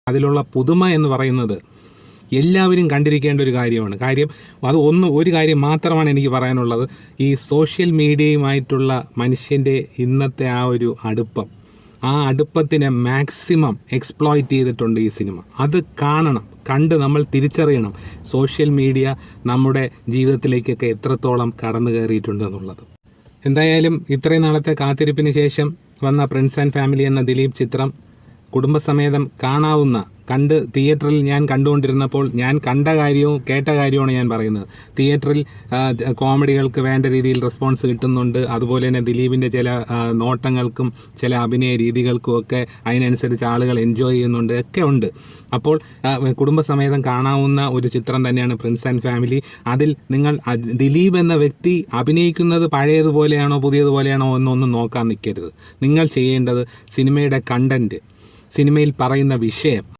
അതിലുള്ള പുതുമ എന്ന് പറയുന്നത് എല്ലാവരും കണ്ടിരിക്കേണ്ട ഒരു കാര്യമാണ്. ഒരു കാര്യം മാത്രമാണ് എനിക്ക് പറയാനുള്ളത്. ഈ സോഷ്യൽ മീഡിയയുമായിട്ടുള്ള മനുഷ്യൻ്റെ ഇന്നത്തെ ആ ഒരു ആ അടുപ്പത്തിനെ മാക്സിമം എക്സ്പ്ലോയിറ്റ് ചെയ്തിട്ടുണ്ട് ഈ സിനിമ. അത് കണ്ട് നമ്മൾ തിരിച്ചറിയണം സോഷ്യൽ മീഡിയ നമ്മുടെ ജീവിതത്തിലേക്കൊക്കെ എത്രത്തോളം കടന്നു കയറിയിട്ടുണ്ട് എന്നുള്ളത്. എന്തായാലും ഇത്രയും നാളത്തെ കാത്തിരിപ്പിന് ശേഷം വന്ന പ്രിൻസ് ആൻഡ് ഫാമിലി എന്ന ദിലീപ് ചിത്രം കുടുംബസമേതം തിയേറ്ററിൽ ഞാൻ കണ്ടുകൊണ്ടിരുന്നപ്പോൾ ഞാൻ കണ്ട കാര്യവും കേട്ട കാര്യവുമാണ് ഞാൻ പറയുന്നത്. തിയേറ്ററിൽ കോമഡികൾക്ക് വേണ്ട രീതിയിൽ റെസ്പോൺസ് കിട്ടുന്നുണ്ട്. അതുപോലെ തന്നെ ദിലീപിൻ്റെ ചില നോട്ടങ്ങൾക്കും ചില അഭിനയ രീതികൾക്കും ഒക്കെ അതിനനുസരിച്ച് ആളുകൾ എൻജോയ് ചെയ്യുന്നുണ്ട് ഒക്കെ ഉണ്ട്. അപ്പോൾ കുടുംബസമേതം കാണാവുന്ന ഒരു ചിത്രം തന്നെയാണ് പ്രിൻസ് ആൻഡ് ഫാമിലി. അതിൽ നിങ്ങൾ ദിലീപ് എന്ന വ്യക്തി അഭിനയിക്കുന്നത് പഴയതുപോലെയാണോ പുതിയതുപോലെയാണോ എന്നൊന്നും നോക്കാൻ നിൽക്കരുത്. നിങ്ങൾ ചെയ്യേണ്ടത് സിനിമയുടെ കണ്ടൻറ്റ്, സിനിമയിൽ പറയുന്ന വിഷയം